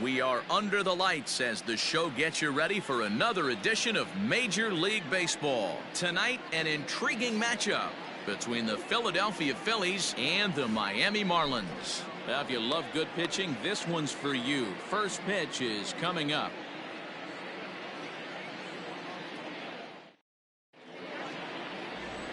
We are under the lights as the show gets you ready for another edition of Major League Baseball. Tonight, an intriguing matchup between the Philadelphia Phillies and the Miami Marlins. Now, if you love good pitching, this one's for you. First pitch is coming up.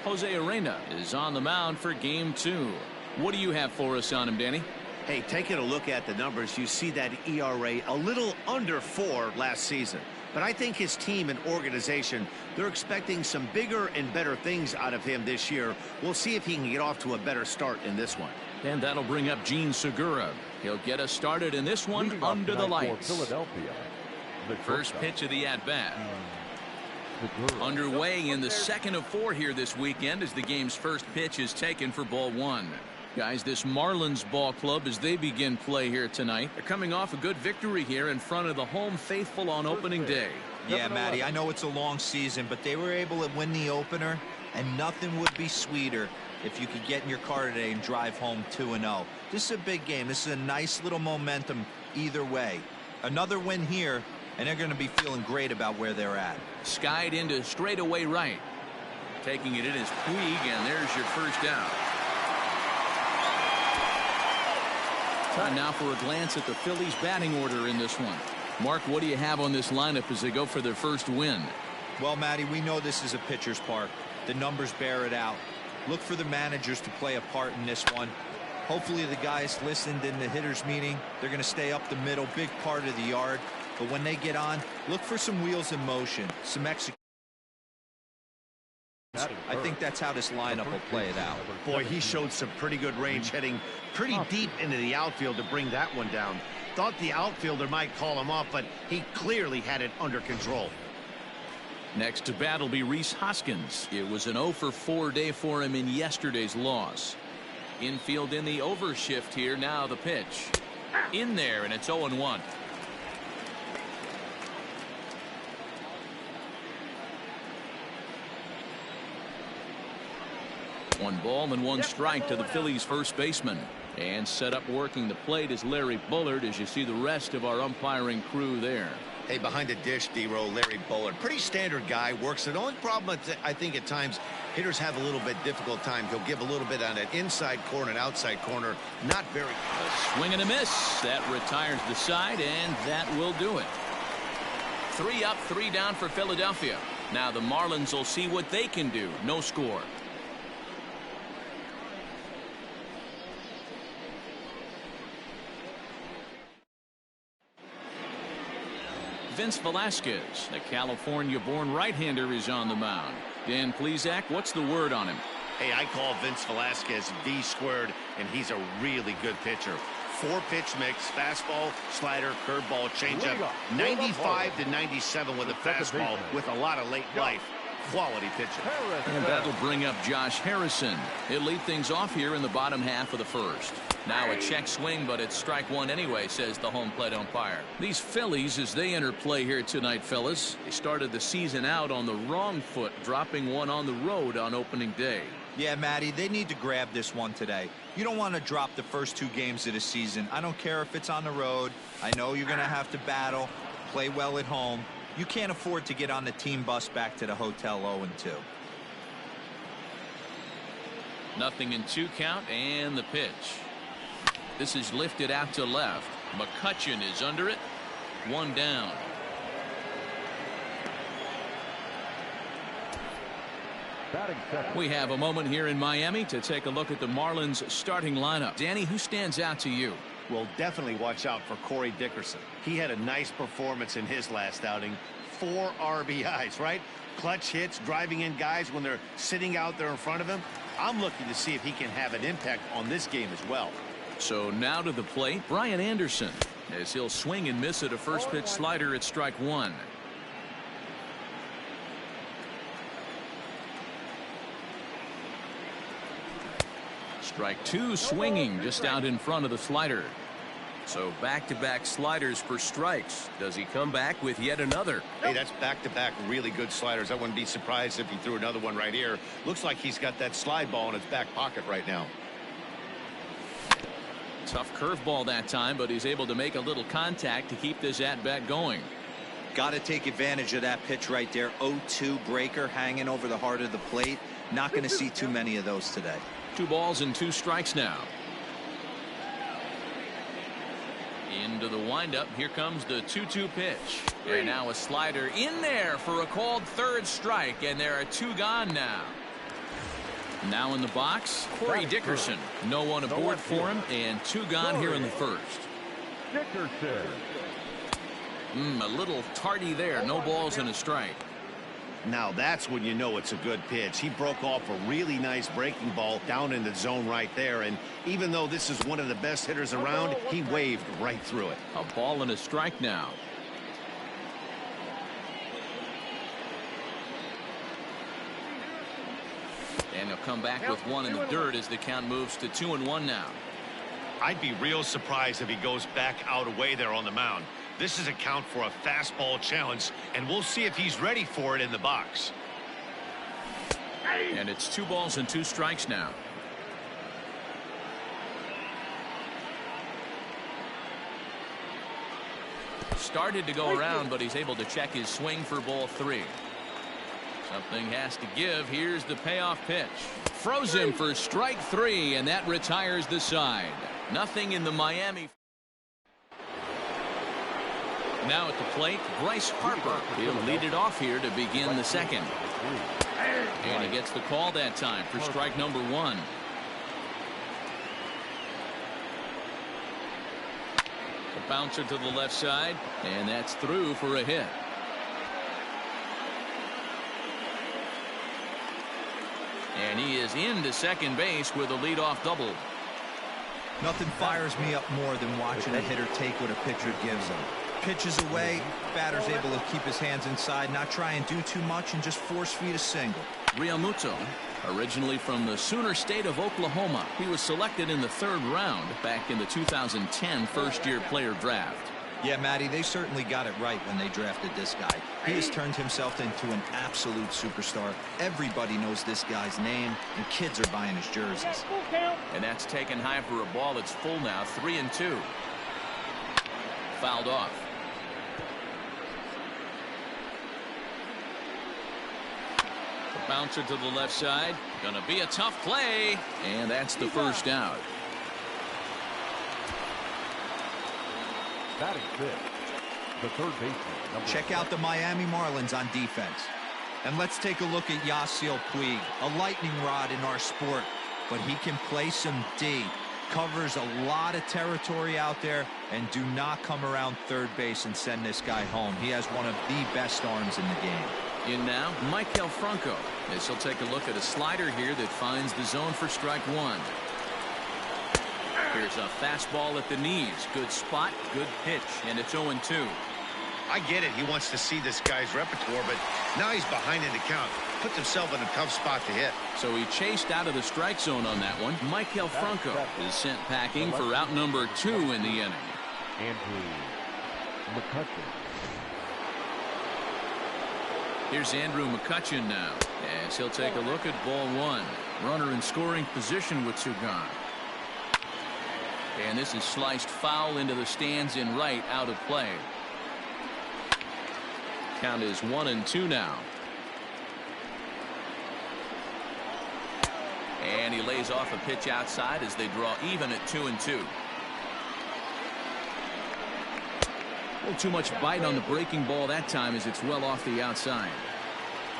Jose Arena is on the mound for game 2. What do you have for us on him, Danny? Hey, taking a look at the numbers, you see that ERA a little under 4 last season. But I think his team and organization, they're expecting some bigger and better things out of him this year. We'll see if he can get off to a better start in this one. And that'll bring up Gene Segura. He'll get us started in this one under the lights. Philadelphia. First pitch of the at-bat. Underway in the second of 4 here this weekend as the game's first pitch is taken for ball 1. Guys, this Marlins ball club as they begin play here tonight. They're coming off a good victory here in front of the home faithful on opening day. Yeah, Matty, I know it's a long season, but they were able to win the opener, and nothing would be sweeter if you could get in your car today and drive home 2-0. This is a big game. This is a nice little momentum either way. Another win here, and they're going to be feeling great about where they're at. Skied into straightaway right. Taking it in is Puig, and there's your first down. Time now for a glance at the Phillies batting order in this one. Mark, what do you have on this lineup as they go for their first win? Well, Matty, we know this is a pitcher's park. The numbers bear it out. Look for the managers to play a part in this one. Hopefully the guys listened in the hitters meeting. They're going to stay up the middle, big part of the yard. But when they get on, look for some wheels in motion, some execution. I think that's how this lineup will play it out. Boy, he showed some pretty good range, heading pretty deep into the outfield to bring that one down. Thought the outfielder might call him off, but he clearly had it under control. Next to bat will be Reese Hoskins. It was an 0 for 4 day for him in yesterday's loss. Infield in the overshift here. Now the pitch. In there, and it's 0-1. 1 ball and 1 strike to the Phillies first baseman. And set up working the plate is Larry Bullard as you see the rest of our umpiring crew there. Hey, behind the dish, D-Row, Larry Bullard. Pretty standard guy, works it. The only problem I think at times hitters have a little bit difficult time. He'll give a little bit on that inside corner and outside corner. Not very. A swing and a miss. That retires the side, and that will do it. 3 up, 3 down for Philadelphia. Now the Marlins will see what they can do. No score. Vince Velasquez, the California-born right-hander, is on the mound. Dan Plesac, what's the word on him? Hey, I call Vince Velasquez V-squared, and he's a really good pitcher. 4-pitch mix, fastball, slider, curveball, changeup. 95 to 97 with a fastball with a lot of late life. Quality pitcher. And that'll bring up Josh Harrison. He'll lead things off here in the bottom half of the first. Now a check swing, but it's strike 1 anyway, says the home plate umpire. These Phillies, as they enter play here tonight, fellas, they started the season out on the wrong foot, dropping 1 on the road on opening day. Yeah, Matty, they need to grab this one today. You don't want to drop the first 2 games of the season. I don't care if it's on the road. I know you're going to have to battle, play well at home. You can't afford to get on the team bus back to the hotel 0-2. Nothing in 2 count, and the pitch. This is lifted out to left. Mccutchen is under it. 1 down. We have a moment here in Miami to take a look at the Marlins starting lineup. Danny, who stands out to you? Well, definitely watch out for Corey Dickerson. He had a nice performance in his last outing. 4 RBIs, right? Clutch hits, driving in guys when they're sitting out there in front of him. I'm looking to see if he can have an impact on this game as well. So now to the plate, Brian Anderson, as he'll swing and miss at a first pitch slider at strike 1. Strike 2 swinging just out in front of the slider. So back-to-back sliders for strikes. Does he come back with yet another? Hey, that's back-to-back really good sliders. I wouldn't be surprised if he threw another one right here. Looks like he's got that slide ball in his back pocket right now. Tough curveball that time, but he's able to make a little contact to keep this at-bat going. Got to take advantage of that pitch right there. 0-2 breaker hanging over the heart of the plate. Not going to see too many of those today. 2 balls and 2 strikes now. Into the windup. Here comes the 2-2 pitch. And now a slider in there for a called 3rd strike, and there are 2 gone now. Now in the box, Corey Dickerson. No one aboard for him, and 2 gone here in the 1st. Dickerson. A little tardy there. No balls and a strike. Now that's when you know it's a good pitch. He broke off a really nice breaking ball down in the zone right there, and even though this is one of the best hitters around, he waved right through it. A ball and a strike now. And he'll come back with 1 in the dirt as the count moves to 2-1 now. I'd be real surprised if he goes back out away there on the mound. This is a count for a fastball challenge, and we'll see if he's ready for it in the box. And it's 2 balls and 2 strikes now. Started to go around, but he's able to check his swing for ball 3. Something has to give. Here's the payoff pitch. Froze him for strike 3, and that retires the side. Nothing in the Miami. Now at the plate, Bryce Harper. He'll lead it off here to begin the 2nd. And he gets the call that time for strike number 1. A bouncer to the left side, and that's through for a hit. And he is into second base with a leadoff double. Nothing fires me up more than watching a hitter take what a pitcher gives him. Pitches away, batter's able to keep his hands inside, not try and do too much, and just force feed a single. Realmuto, originally from the Sooner State of Oklahoma. He was selected in the 3rd round back in the 2010 first-year player draft. Yeah, Matty, they certainly got it right when they drafted this guy. He has turned himself into an absolute superstar. Everybody knows this guy's name, and kids are buying his jerseys. And that's taken high for a ball. It's full now, 3-2. Fouled off. The bouncer to the left side. Gonna be a tough play, and that's the 1st out. Batting 5th, the 3rd baseman. Check out the Miami Marlins on defense. And let's take a look at Yasiel Puig, a lightning rod in our sport, but he can play some D. Covers a lot of territory out there, and do not come around 3rd base and send this guy home. He has one of the best arms in the game. In now, Franco, as he'll take a look at a slider here that finds the zone for strike 1. Here's a fastball at the knees. Good spot, good pitch, and it's 0-2. I get it. He wants to see this guy's repertoire, but now he's behind in the count. Puts himself in a tough spot to hit. So he chased out of the strike zone on that one. Franco is sent packing for out number 2 in the inning. Andrew Mccutchen. Here's Andrew Mccutchen now, as he'll take a look at ball 1. Runner in scoring position with 2 gone. And this is sliced foul into the stands in right, out of play. Count is 1-2 now. And he lays off a pitch outside as they draw even at 2-2. A little too much bite on the breaking ball that time as it's well off the outside.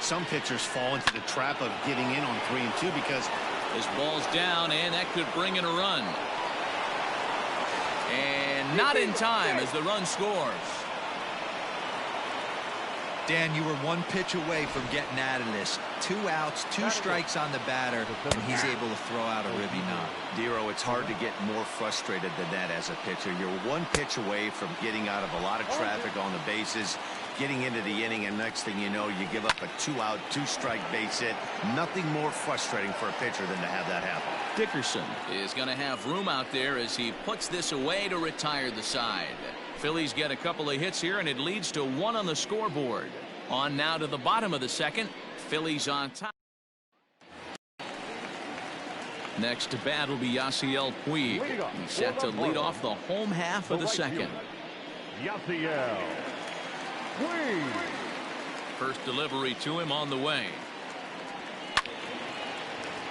Some pitchers fall into the trap of giving in on 3-2 because this ball's down, and that could bring in a run. And not in time as the run scores. Dan, you were 1 pitch away from getting out of this. 2 outs, 2 strikes on the batter, and he's able to throw out a ribby knock. Dero, it's hard to get more frustrated than that as a pitcher. You're 1 pitch away from getting out of a lot of traffic on the bases, getting into the inning, and next thing you know, you give up a 2-out, 2-strike base hit. Nothing more frustrating for a pitcher than to have that happen. Dickerson is going to have room out there as he puts this away to retire the side. Phillies get a couple of hits here, and it leads to 1 on the scoreboard. On now to the bottom of the 2nd. Phillies on top. Next to bat will be Yasiel Puig. He's set to lead off the home half of the second. Yasiel Puig. First delivery to him on the way.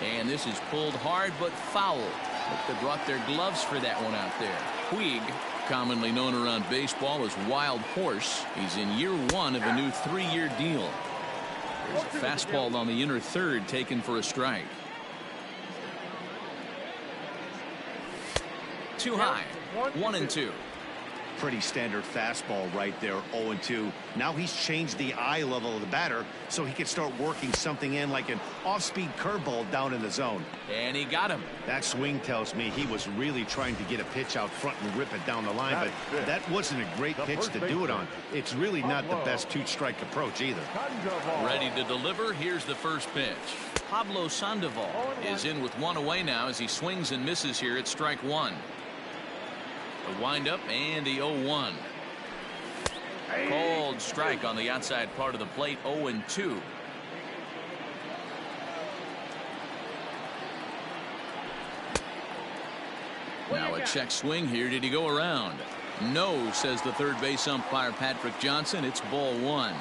And this is pulled hard but foul. But they brought their gloves for that one out there. Puig, commonly known around baseball as Wild Horse. He's in year 1 of a new 3-year deal. There's a fastball on the inner third taken for a strike. Too high. 1-2. Pretty standard fastball right there, 0-2. Now he's changed the eye level of the batter so he can start working something in like an off-speed curveball down in the zone. And he got him. That swing tells me he was really trying to get a pitch out front and rip it down the line, but that wasn't a great pitch to do it on. It's really not the best 2-strike approach either. Ready to deliver. Here's the first pitch. Pablo Sandoval is in with 1 away now as he swings and misses here at strike 1. The windup and the 0-1. Cold strike on the outside part of the plate. 0-2. Now a check swing here. Did he go around? No, says the third base umpire Patrick Johnson. It's ball 1.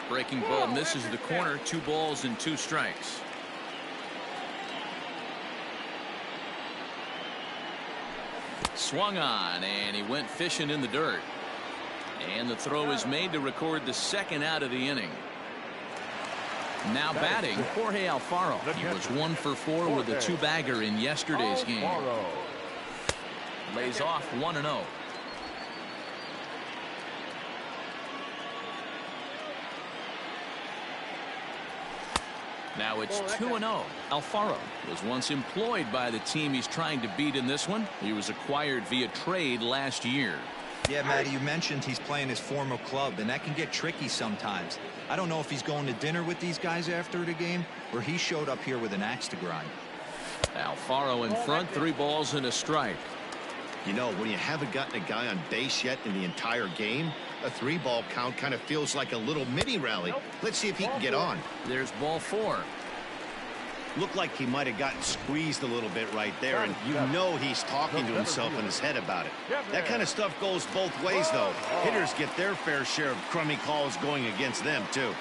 Breaking ball misses the corner. 2 balls and 2 strikes. Swung on, and he went fishing in the dirt. And the throw is made to record the second out of the inning. Now batting, Jorge Alfaro. He was 1 for 4 with a 2-bagger in yesterday's game. Lays off 1-0. Now it's 2-0. Alfaro was once employed by the team he's trying to beat in this one. He was acquired via trade last year. Yeah, Matty, you mentioned he's playing his former club, and that can get tricky sometimes. I don't know if he's going to dinner with these guys after the game, or he showed up here with an axe to grind. Alfaro in front, 3 balls and a strike. You know, when you haven't gotten a guy on base yet in the entire game, a 3-ball count kind of feels like a little mini rally. Let's see if he can get on. There's ball 4. Looked like he might have gotten squeezed a little bit right there, and you know he's talking to himself in his head about it. That kind of stuff goes both ways, though. Hitters get their fair share of crummy calls going against them, too.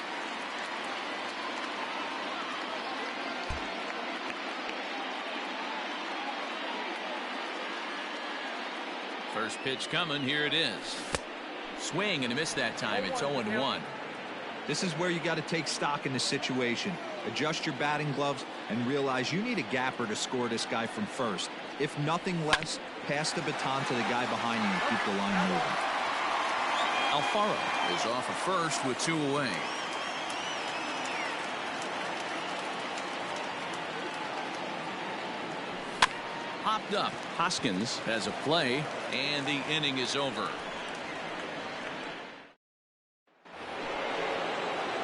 First pitch coming. Here it is. Swing and a miss that time. It's 0-1. This is where you got to take stock in the situation. Adjust your batting gloves and realize you need a gapper to score this guy from first. If nothing less, pass the baton to the guy behind you and keep the line moving. Alfaro is off of first with 2 away. Popped up. Hoskins has a play, and the inning is over.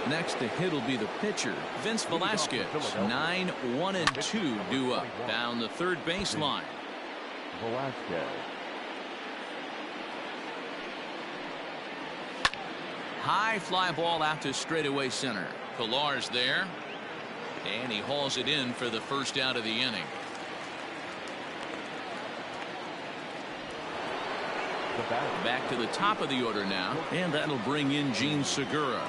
Next to hit will be the pitcher, Vince Velasquez. 9-1-2 due up down the third baseline. Velasquez. High fly ball out to straightaway center. Pilar's there, and he hauls it in for the first out of the inning. Back to the top of the order now, and that'll bring in Gene Segura.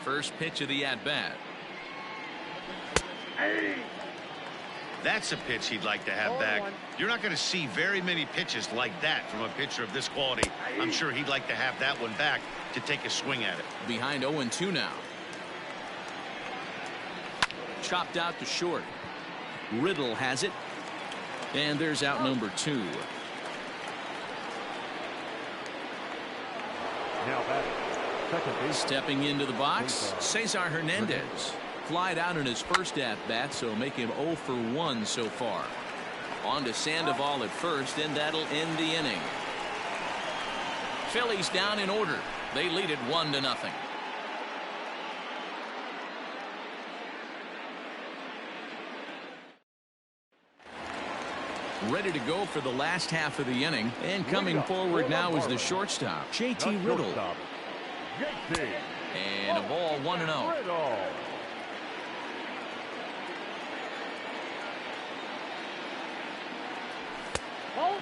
First pitch of the at-bat. That's a pitch he'd like to have back. You're not going to see very many pitches like that from a pitcher of this quality. I'm sure he'd like to have that one back to take a swing at it. Behind 0-2 now. Chopped out to short. Riddle has it, and there's out number 2. Now that second base. Stepping into the box, Cesar Hernandez. Flied out in his first at-bat, so make him 0 for 1 so far. On to Sandoval at first, and that'll end the inning. Phillies down in order. They lead it 1-0. Ready to go for the last half of the inning. And coming forward now is the shortstop, JT Riddle. And a ball 1-0.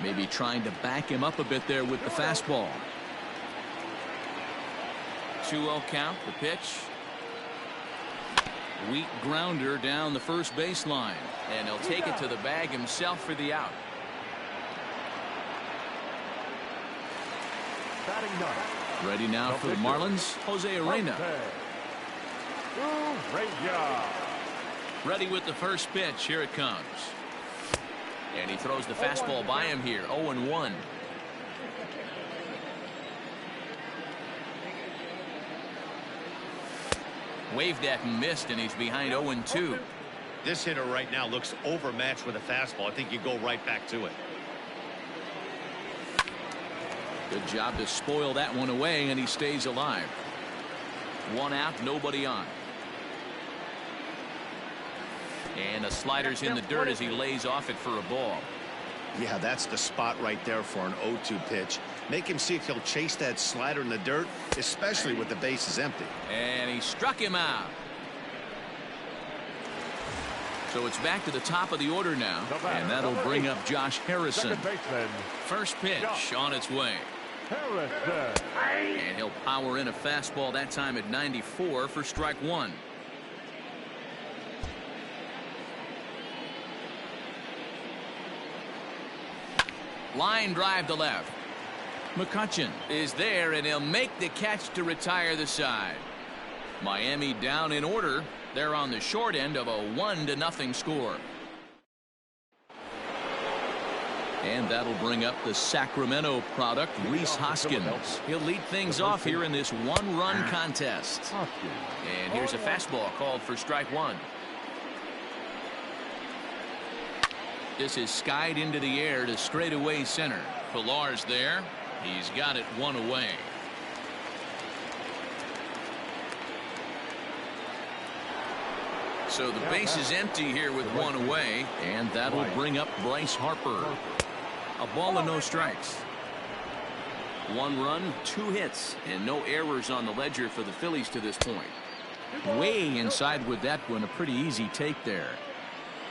Maybe trying to back him up a bit there with the fastball. 2-0 count, the pitch. Weak grounder down the first baseline. And he'll take it to the bag himself for the out. Ready now for the Marlins, Jose Arena. Ready with the first pitch. Here it comes. And he throws the fastball by him here. 0-1. Waved at and missed, and he's behind 0-2. This hitter right now looks overmatched with a fastball. I think you go right back to it. Good job to spoil that one away, and he stays alive. 1 out, nobody on. And the slider's in the dirt as he lays off it for a ball. Yeah, that's the spot right there for an 0-2 pitch. Make him see if he'll chase that slider in the dirt, especially with the bases empty. And he struck him out. So it's back to the top of the order now, and that'll bring up Josh Harrison. First pitch on its way. And he'll power in a fastball that time at 94 for strike 1. Line drive to left. Mccutchen is there, and he'll make the catch to retire the side. Miami down in order. They're on the short end of a 1-0 score. And that'll bring up the Sacramento product, Reese Hoskins. He'll lead things off here in this 1-run contest. And here's a fastball called for strike 1. This is skied into the air to straightaway center. Pilar's there. He's got it 1 away. So the base is empty here with 1 away, and that'll bring up Bryce Harper. A ball and no strikes. 1 run, 2 hits, and no errors on the ledger for the Phillies to this point. Way inside with that one, a pretty easy take there.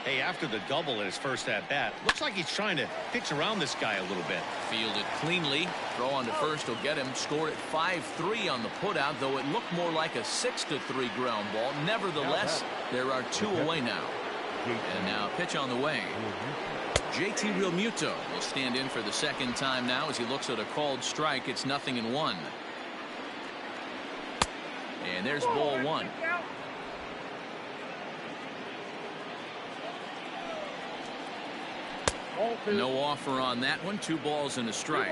Hey, after the double in his first at-bat, looks like he's trying to pitch around this guy a little bit. Fielded cleanly. Throw on to first will get him. Scored at 5-3 on the putout, though it looked more like a 6-3 ground ball. Nevertheless, there are 2 away now. And now pitch on the way. JT Realmuto will stand in for the second time now as he looks at a called strike. It's 0-1. And there's ball 1. No offer on that one. 2 balls and a strike.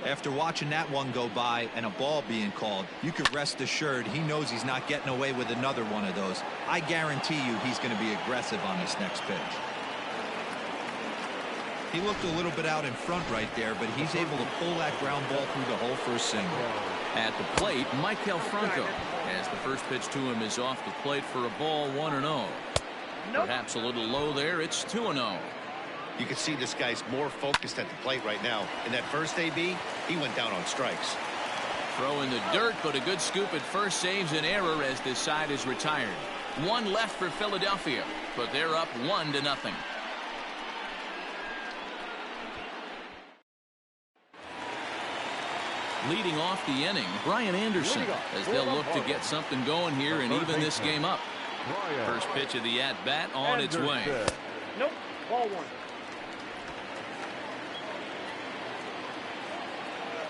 After watching that one go by and a ball being called, you could rest assured he knows he's not getting away with another one of those. I guarantee you he's going to be aggressive on this next pitch. He looked a little bit out in front right there, but he's able to pull that ground ball through the hole for a single. At the plate, Franco, as the first pitch to him is off the plate for a ball 1-0. Perhaps a little low there. It's 2-0. You can see this guy's more focused at the plate right now. In that first AB, he went down on strikes. Throw in the dirt, but a good scoop at first saves an error as this side is retired. 1 left for Philadelphia, but they're up 1-0. Leading off the inning, Brian Anderson, as they'll look to get something going here and even this game up. First pitch of the at-bat on its way. Nope, ball 1.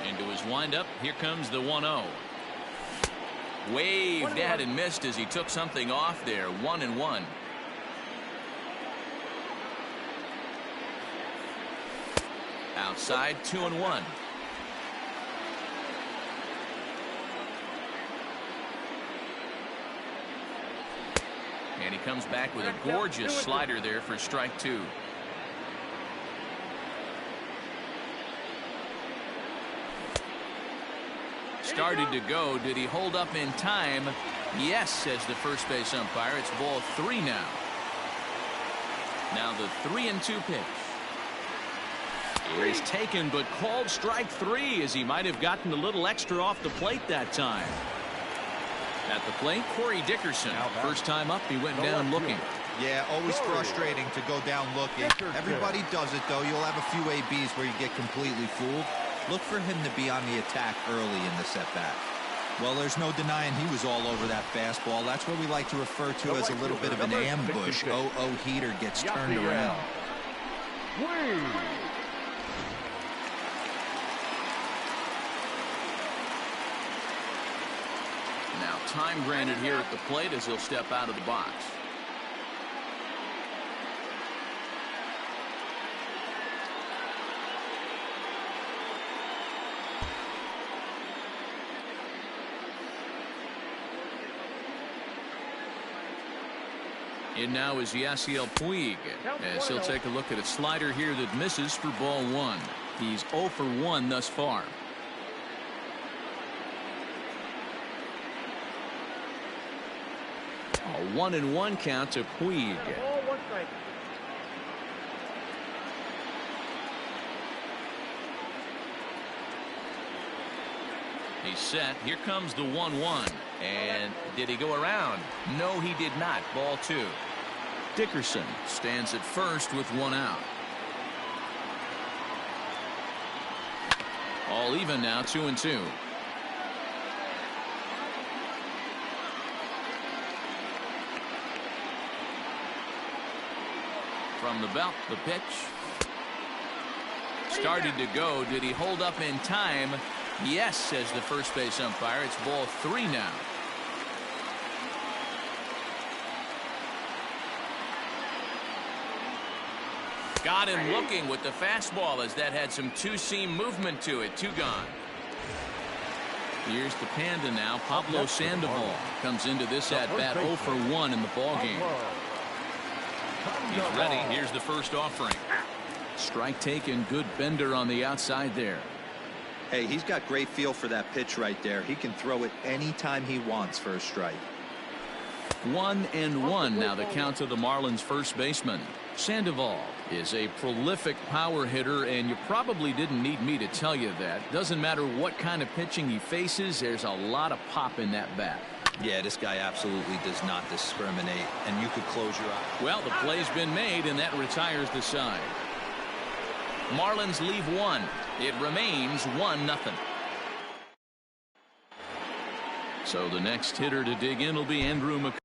Into his windup, here comes the 1-0. Waved at and missed as he took something off there. 1-1. Outside, 2-1. And he comes back with a gorgeous slider there for strike 2. Started to go. Did he hold up in time? Yes, says the first base umpire. It's ball 3 now. Now the 3-2 pitch. Is taken but called strike 3 as he might have gotten a little extra off the plate that time. At the plate, Corey Dickerson. First time up, he went down looking. Yeah, always frustrating to go down looking. Everybody does it, though. You'll have a few ABs where you get completely fooled. Look for him to be on the attack early in the setback. Well, there's no denying he was all over that fastball. That's what we like to refer to as a little bit of an ambush. Oh, heater gets turned around. Now time granted here at the plate as he'll step out of the box. In now is Yasiel Puig as he'll take a look at a slider here that misses for ball 1. He's 0 for 1 thus far. A 1-1 count to Puig. He's set. Here comes the 1-1. And did he go around? No, he did not. Ball 2. Dickerson stands at first with 1 out. All even now, 2-2. From the belt, the pitch. Started to go. Did he hold up in time? Yes, says the first base umpire. It's ball 3 now. Got him looking with the fastball as that had some two-seam movement to it. 2 gone. Here's the Panda now. Pablo Sandoval comes into this at-bat 0 for 1 in the ballgame. He's ready. Here's the first offering. Strike taken. Good bender on the outside there. Hey, he's got great feel for that pitch right there. He can throw it anytime he wants for a strike. 1-1 now the count to the Marlins first baseman. Sandoval is a prolific power hitter, and you probably didn't need me to tell you that. Doesn't matter what kind of pitching he faces, there's a lot of pop in that bat. Yeah, this guy absolutely does not discriminate, and you could close your eyes. Well, the play's been made, and that retires the side. Marlins leave 1. It remains 1-0. So the next hitter to dig in will be Andrew Mccutchen.